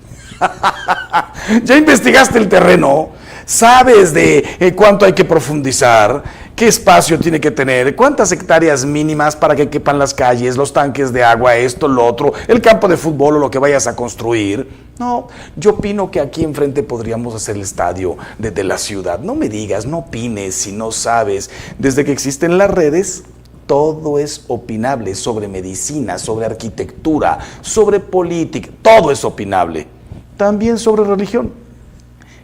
¿Ya investigaste el terreno? ¿Sabes de cuánto hay que profundizar? ¿Qué espacio tiene que tener? ¿Cuántas hectáreas mínimas para que quepan las calles, los tanques de agua, esto, lo otro, el campo de fútbol o lo que vayas a construir? No, yo opino que aquí enfrente podríamos hacer el estadio de la ciudad. No me digas, no opines si no sabes. Desde que existen las redes, todo es opinable, sobre medicina, sobre arquitectura, sobre política, todo es opinable. También sobre religión.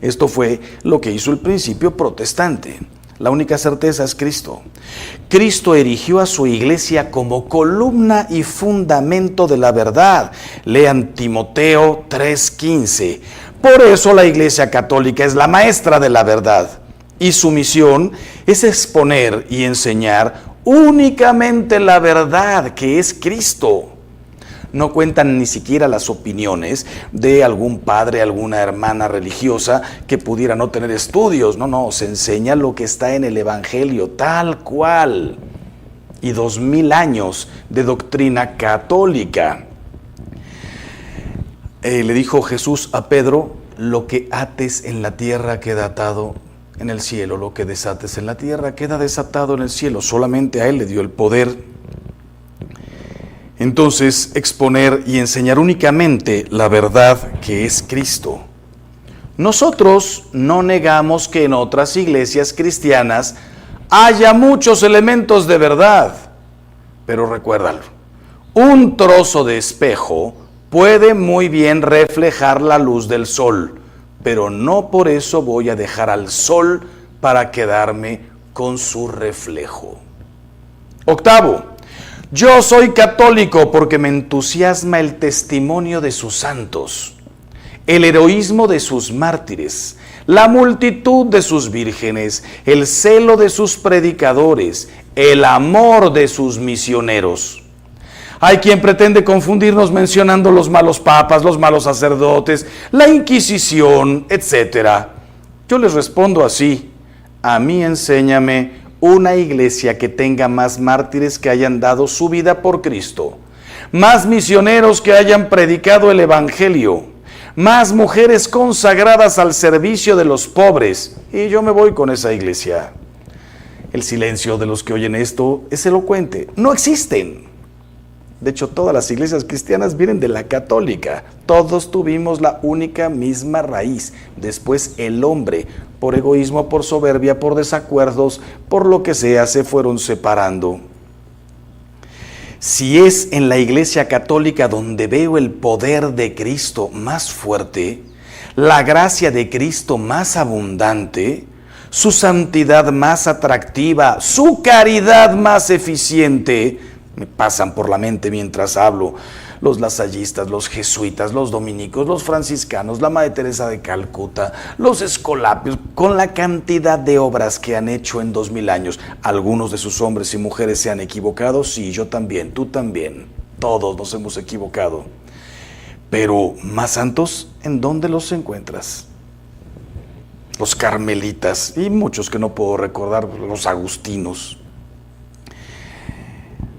Esto fue lo que hizo el principio protestante. La única certeza es Cristo. Cristo erigió a su iglesia como columna y fundamento de la verdad. Lean Timoteo 3:15. Por eso la Iglesia Católica es la maestra de la verdad. Y su misión es exponer y enseñar únicamente la verdad, que es Cristo. No cuentan ni siquiera las opiniones de algún padre, alguna hermana religiosa que pudiera no tener estudios. No, se enseña lo que está en el Evangelio, tal cual. Y 2000 años de doctrina católica. Le dijo Jesús a Pedro: lo que ates en la tierra queda atado en el cielo, lo que desates en la tierra queda desatado en el cielo. Solamente a Él le dio el poder. Entonces, exponer y enseñar únicamente la verdad, que es Cristo. Nosotros no negamos que en otras iglesias cristianas haya muchos elementos de verdad, pero recuérdalo, un trozo de espejo puede muy bien reflejar la luz del sol, pero no por eso voy a dejar al sol para quedarme con su reflejo. Octavo, yo soy católico porque me entusiasma el testimonio de sus santos, el heroísmo de sus mártires, la multitud de sus vírgenes, el celo de sus predicadores, el amor de sus misioneros. Hay quien pretende confundirnos mencionando los malos papas, los malos sacerdotes, la Inquisición, etc. Yo les respondo así: a mí enséñame una iglesia que tenga más mártires que hayan dado su vida por Cristo, más misioneros que hayan predicado el Evangelio, más mujeres consagradas al servicio de los pobres, y yo me voy con esa iglesia. El silencio de los que oyen esto es elocuente. No existen. De hecho, todas las iglesias cristianas vienen de la católica. Todos tuvimos la única misma raíz. Después el hombre, por egoísmo, por soberbia, por desacuerdos, por lo que sea, se fueron separando. Si es en la iglesia católica donde veo el poder de Cristo más fuerte, la gracia de Cristo más abundante, su santidad más atractiva, su caridad más eficiente, me pasan por la mente mientras hablo los lasallistas, los jesuitas, los dominicos, los franciscanos, la Madre Teresa de Calcuta, los escolapios, con la cantidad de obras que han hecho en 2000 años. Algunos de sus hombres y mujeres se han equivocado, sí, yo también, tú también, todos nos hemos equivocado. Pero más santos, ¿en dónde los encuentras? Los carmelitas y muchos que no puedo recordar, los agustinos.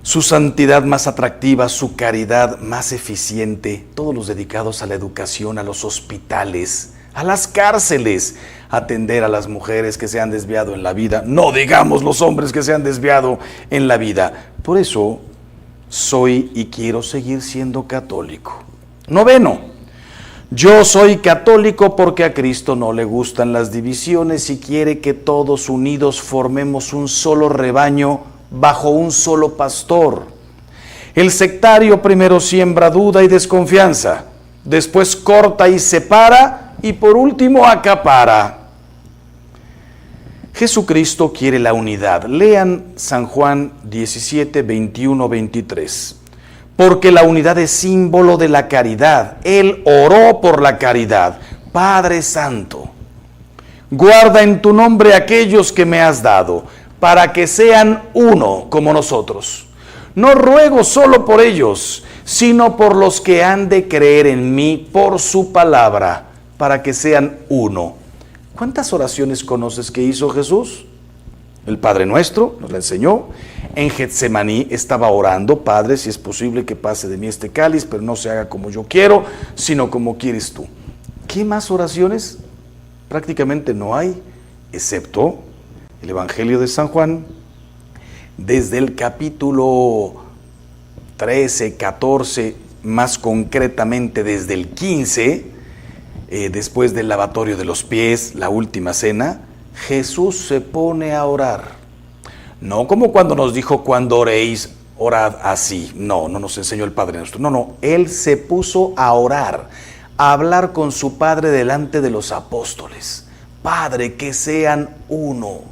Su santidad más atractiva, su caridad más eficiente, todos los dedicados a la educación, a los hospitales, a las cárceles, atender a las mujeres que se han desviado en la vida, no digamos los hombres que se han desviado en la vida. Por eso soy y quiero seguir siendo católico. Noveno, yo soy católico porque a Cristo no le gustan las divisiones y quiere que todos unidos formemos un solo rebaño bajo un solo pastor. El sectario primero siembra duda y desconfianza, después corta y separa y por último acapara. Jesucristo quiere la unidad. Lean San Juan 17, 21, 23. Porque la unidad es símbolo de la caridad. Él oró por la caridad. Padre Santo, guarda en tu nombre aquellos que me has dado, para que sean uno como nosotros. No ruego solo por ellos, sino por los que han de creer en mí por su palabra, para que sean uno. ¿Cuántas oraciones conoces que hizo Jesús? El Padre Nuestro nos la enseñó. En Getsemaní estaba orando: Padre, si es posible que pase de mí este cáliz, pero no se haga como yo quiero, sino como quieres tú. ¿Qué más oraciones? Prácticamente no hay, excepto el Evangelio de San Juan, desde el capítulo 13, 14, más concretamente desde el 15, después del lavatorio de los pies, la última cena, Jesús se pone a orar. No como cuando nos dijo: cuando oréis, orad así. No nos enseñó el Padre Nuestro. No, Él se puso a orar, a hablar con su Padre delante de los apóstoles. Padre, que sean uno.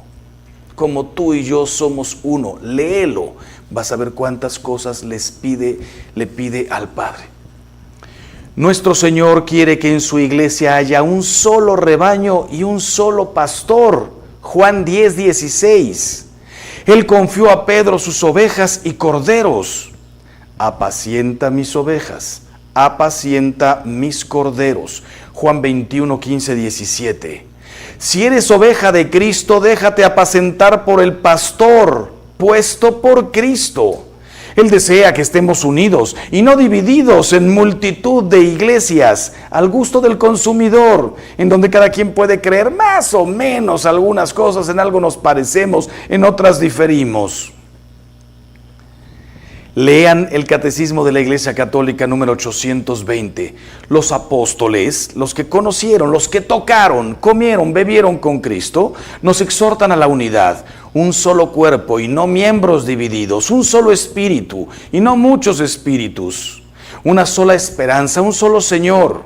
como tú y yo somos uno. Léelo, vas a ver cuántas cosas le pide al Padre. Nuestro Señor quiere que en su iglesia haya un solo rebaño y un solo pastor. Juan 10:16. Él confió a Pedro sus ovejas y corderos. Apacienta mis ovejas, apacienta mis corderos. Juan 21:15-17. Si eres oveja de Cristo, déjate apacentar por el pastor puesto por Cristo. Él desea que estemos unidos y no divididos en multitud de iglesias al gusto del consumidor, en donde cada quien puede creer más o menos algunas cosas, en algo nos parecemos, en otras diferimos. Lean el Catecismo de la Iglesia Católica número 820. Los apóstoles, los que conocieron, los que tocaron, comieron, bebieron con Cristo, nos exhortan a la unidad. Un solo cuerpo y no miembros divididos, un solo espíritu y no muchos espíritus, una sola esperanza, un solo Señor,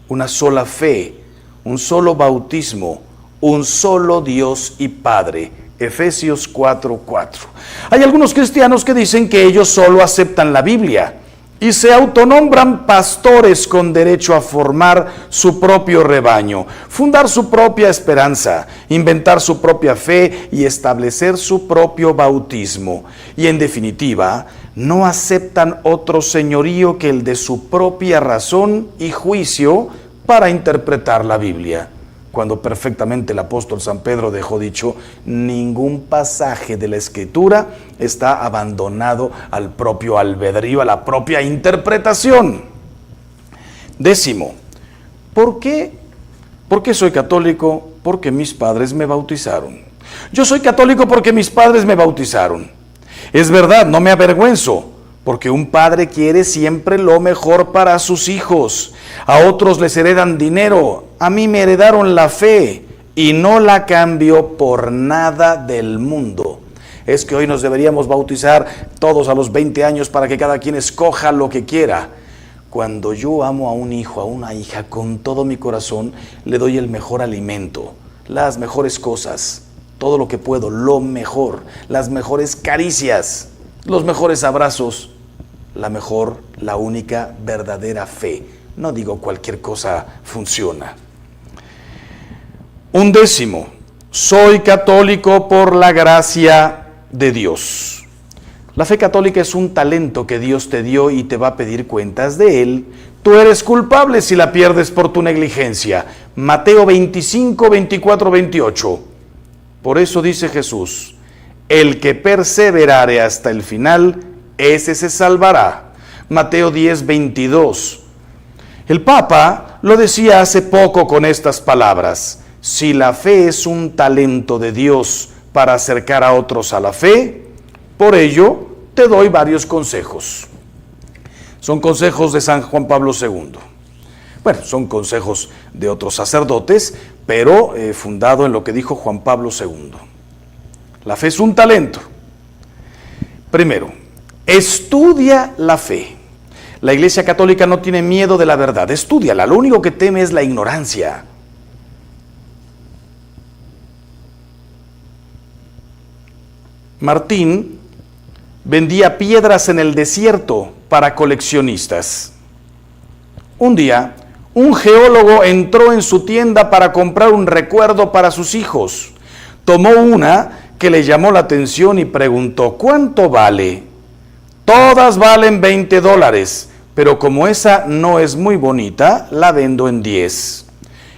una sola fe, un solo bautismo, un solo Dios y Padre. Efesios 4:4. Hay algunos cristianos que dicen que ellos solo aceptan la Biblia y se autonombran pastores con derecho a formar su propio rebaño, fundar su propia esperanza, inventar su propia fe y establecer su propio bautismo. Y en definitiva, no aceptan otro señorío que el de su propia razón y juicio para interpretar la Biblia. Cuando perfectamente el apóstol San Pedro dejó dicho, ningún pasaje de la Escritura está abandonado al propio albedrío, a la propia interpretación. 10. ¿Por qué? ¿Por qué soy católico? Porque mis padres me bautizaron. Yo soy católico porque mis padres me bautizaron. Es verdad, no me avergüenzo, porque un padre quiere siempre lo mejor para sus hijos. A otros les heredan dinero, a mí me heredaron la fe y no la cambio por nada del mundo. Es que hoy nos deberíamos bautizar todos a los 20 años para que cada quien escoja lo que quiera. Cuando yo amo a un hijo, a una hija, con todo mi corazón, le doy el mejor alimento, las mejores cosas, todo lo que puedo, lo mejor, las mejores caricias, los mejores abrazos, la mejor, la única, verdadera fe. No digo cualquier cosa funciona. 11. Soy católico por la gracia de Dios. La fe católica es un talento que Dios te dio y te va a pedir cuentas de él. Tú eres culpable si la pierdes por tu negligencia. Mateo 25, 24, 28. Por eso dice Jesús, el que perseverare hasta el final, ese se salvará. Mateo 10, 22. El Papa lo decía hace poco con estas palabras: si la fe es un talento de Dios para acercar a otros a la fe, por ello te doy varios consejos. Son consejos de San Juan Pablo II. Bueno, son consejos de otros sacerdotes, pero fundado en lo que dijo Juan Pablo II. La fe es un talento. Primero, estudia la fe. La Iglesia Católica no tiene miedo de la verdad, estúdiala, lo único que teme es la ignorancia. Martín vendía piedras en el desierto para coleccionistas. Un día, un geólogo entró en su tienda para comprar un recuerdo para sus hijos. Tomó una que le llamó la atención y preguntó, ¿cuánto vale? Todas valen $20, pero como esa no es muy bonita, la vendo en 10.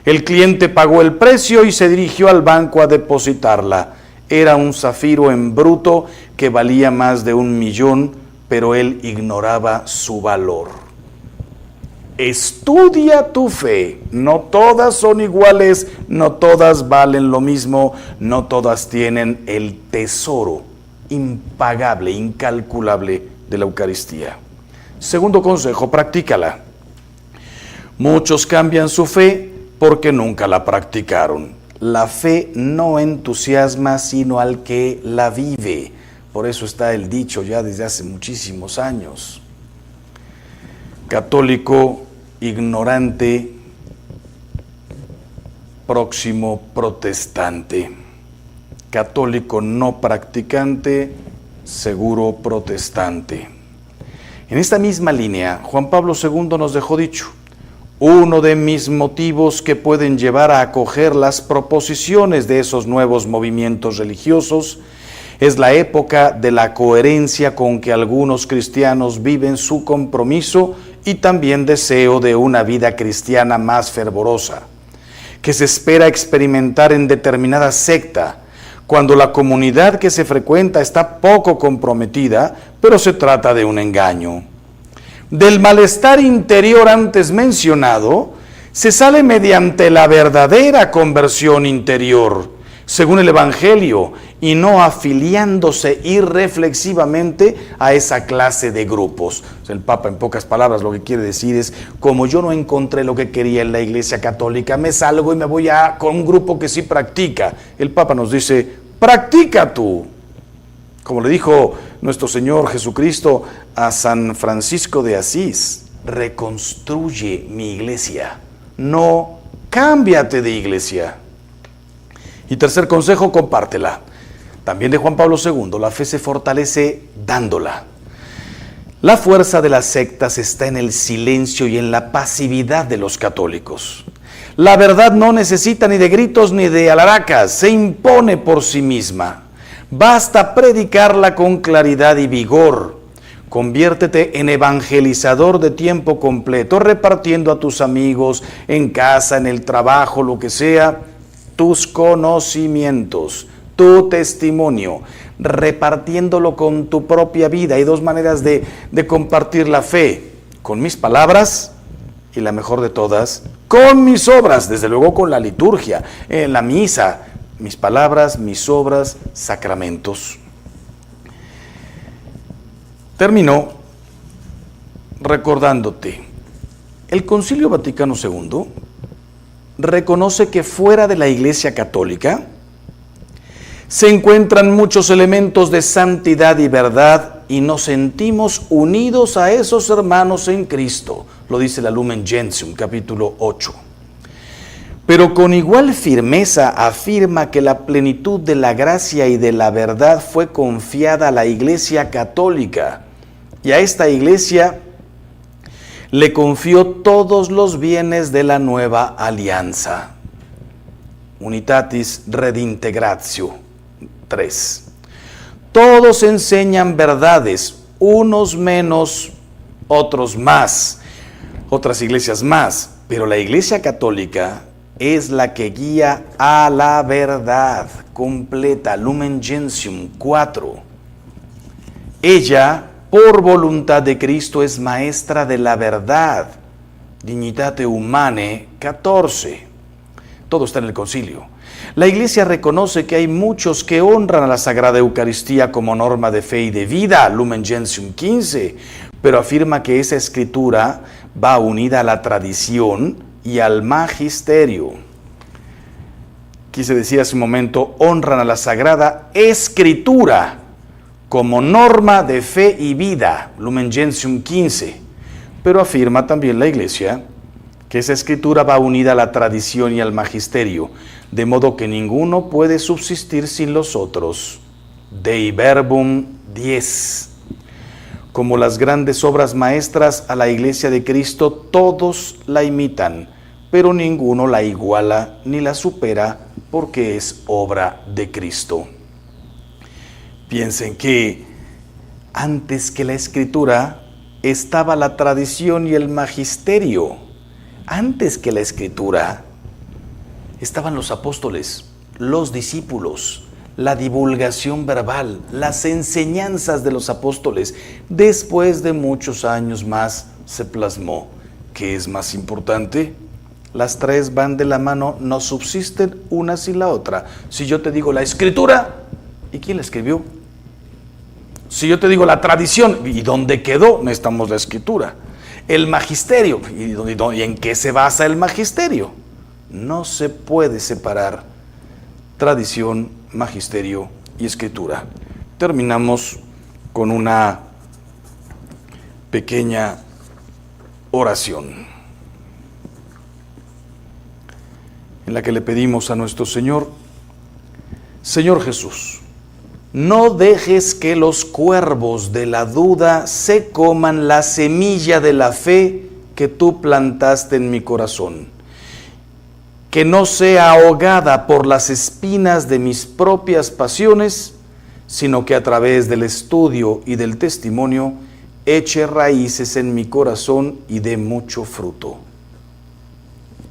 El cliente pagó el precio y se dirigió al banco a depositarla. Era un zafiro en bruto que valía más de 1 millón, pero él ignoraba su valor. Estudia tu fe. No todas son iguales, no todas valen lo mismo, no todas tienen el tesoro impagable, incalculable de la Eucaristía. Segundo consejo, practícala. Muchos cambian su fe porque nunca la practicaron. La fe no entusiasma sino al que la vive. Por eso está el dicho ya desde hace muchísimos años. Católico ignorante, próximo protestante. católico no practicante, seguro protestante. En esta misma línea, Juan Pablo II nos dejó dicho: uno de mis motivos que pueden llevar a acoger las proposiciones de esos nuevos movimientos religiosos es la época de la coherencia con que algunos cristianos viven su compromiso y también deseo de una vida cristiana más fervorosa, que se espera experimentar en determinada secta, cuando la comunidad que se frecuenta está poco comprometida, pero se trata de un engaño. Del malestar interior antes mencionado, se sale mediante la verdadera conversión interior, según el Evangelio, y no afiliándose irreflexivamente a esa clase de grupos. El Papa, en pocas palabras, lo que quiere decir es: como yo no encontré lo que quería en la Iglesia Católica, me salgo y me voy con un grupo que sí practica. El Papa nos dice: practica tú. Como le dijo nuestro Señor Jesucristo a San Francisco de Asís: reconstruye mi iglesia, no cámbiate de iglesia. Y tercer consejo, compártela. También de Juan Pablo II: la fe se fortalece dándola. La fuerza de las sectas está en el silencio y en la pasividad de los católicos. La verdad no necesita ni de gritos ni de alharacas, se impone por sí misma. Basta predicarla con claridad y vigor. Conviértete en evangelizador de tiempo completo, repartiendo a tus amigos, en casa, en el trabajo, lo que sea, tus conocimientos, tu testimonio, repartiéndolo con tu propia vida. Hay dos maneras de compartir la fe: con mis palabras y, la mejor de todas, con mis obras, desde luego con la liturgia, en la misa, mis palabras, mis obras, sacramentos. Termino recordándote: el Concilio Vaticano II reconoce que fuera de la Iglesia Católica se encuentran muchos elementos de santidad y verdad, y nos sentimos unidos a esos hermanos en Cristo. Lo dice la Lumen Gentium, capítulo 8. Pero con igual firmeza afirma que la plenitud de la gracia y de la verdad fue confiada a la Iglesia Católica, y a esta Iglesia le confió todos los bienes de la nueva alianza. Unitatis Redintegratio 3. Todos enseñan verdades, unos menos, otros más, otras iglesias más, pero la Iglesia Católica es la que guía a la verdad completa. Lumen Gentium 4. Ella, por voluntad de Cristo, es maestra de la verdad. Dignitate Humanae 14. Todo está en el concilio. La Iglesia reconoce que hay muchos que honran a la Sagrada Eucaristía como norma de fe y de vida. Lumen Gentium 15. Pero afirma que esa escritura va unida a la tradición y al magisterio. Quise decir hace un momento: honran a la Sagrada Escritura como norma de fe y vida, Lumen Gentium 15, pero afirma también la Iglesia que esa escritura va unida a la tradición y al magisterio, de modo que ninguno puede subsistir sin los otros. Dei Verbum 10. Como las grandes obras maestras a la Iglesia de Cristo, todos la imitan, pero ninguno la iguala ni la supera, porque es obra de Cristo. Piensen que antes que la Escritura estaba la tradición y el magisterio. Antes que la Escritura estaban los apóstoles, los discípulos, la divulgación verbal, las enseñanzas de los apóstoles. Después de muchos años más se plasmó. ¿Qué es más importante? Las tres van de la mano, no subsisten una sin la otra. Si yo te digo la Escritura, ¿y quién la escribió? Si yo te digo la tradición, ¿y dónde quedó? Necesitamos la Escritura. El magisterio, ¿y en qué se basa el magisterio? No se puede separar tradición, magisterio y Escritura. Terminamos con una pequeña oración en la que le pedimos a nuestro Señor: Señor Jesús, no dejes que los cuervos de la duda se coman la semilla de la fe que tú plantaste en mi corazón. Que no sea ahogada por las espinas de mis propias pasiones, sino que a través del estudio y del testimonio eche raíces en mi corazón y dé mucho fruto.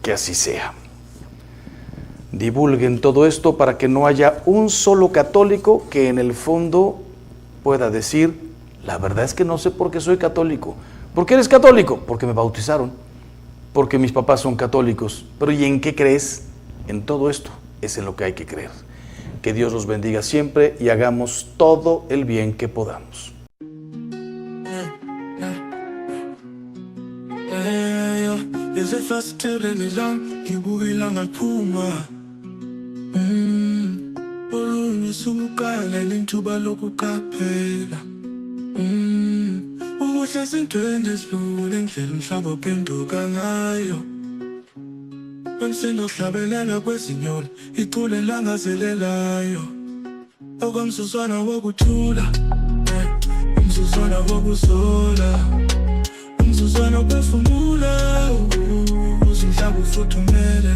Que así sea. Divulguen todo esto para que no haya un solo católico que en el fondo pueda decir, la verdad es que no sé por qué soy católico. ¿Por qué eres católico? Porque me bautizaron, porque mis papás son católicos. Pero ¿y en qué crees? En todo esto es en lo que hay que creer. Que Dios los bendiga siempre y hagamos todo el bien que podamos. Uhle sintwende esidlule indlela umhlaba ophenduka ngayo. Sinokuhlabelela kwezinyoni icule langazelelayo. Okwamsuswana wokuthula, umsuswana wokuzola, umsuswana ophefumula, umhlaba ufuthumele.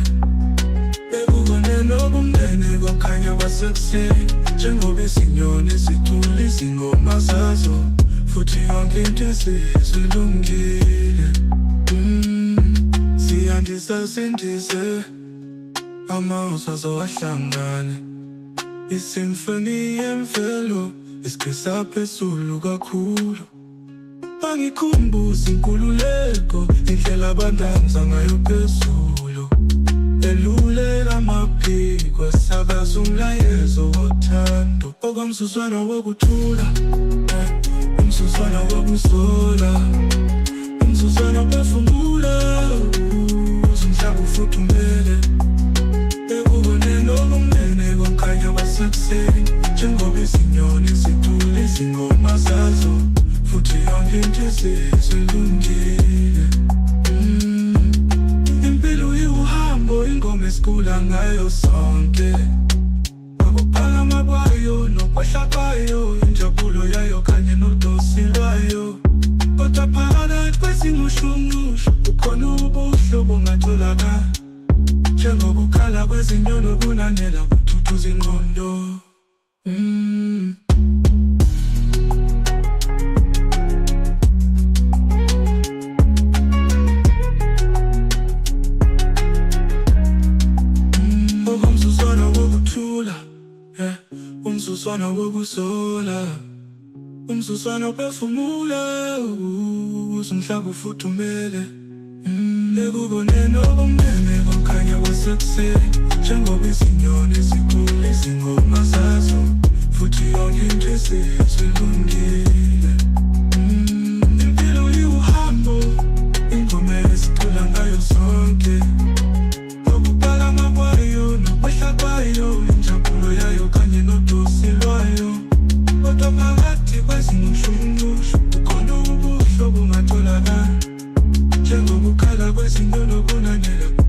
Bekubone nobumnene kwakhanya kwasekuseni, njengoba izinyoni zicula izingoma zazo. Futhi yonke into sesilungile. Siyandisa sindise amazwi azowahlangane. Isimfoni yemvelo isigqisa phezulu kakhulu. Bangikhumbuza inkululeko, indlela abandanza ngayo phezulu. Elulela amaphiko esakaza umlayezo wothando. Okwamsuswana wokuthula, umsuswana wokuzola, umsuswana ophefumula, umhlaba ufuthumele. Bekubone nobumnene kwakhanya kwasekuseni, njengoba izinyoni zicula izingoma zazo. Futhi yonke into sesilungile. Impilo iwuhambo, ingoma esicula ngayo sonke. Ukuphakama kwayo nokwehla kwayo, injabulo yayo kanye nodosi lwayo. Kodwa phakathi kwezingushunqushu kukhona ubuhlobo ongatholakala, njengokukhala kwezinyoni okunanela kuthuthuza ingqondo. Okomsuswana wokuthula, umsuswana wokuzola, umsuswana ophefumula, umhlaba ufuthumele. Bekubone nobumnene kwakhanya kwasekuseni, njengoba izinyoni zicula izingoma zazo. Futhi yonke into sesilungile. Impilo iwuhambo, ingoma esicula ngayo sonke. Ukuphakama kwayo nokwehla kwayo, injabulo yayo kanye nodosi lwayo. Kodwa phakathi kwezingushunqushu kukhona ubuhlobo ongatholakala, njengokukhala kwezinyoni okunanela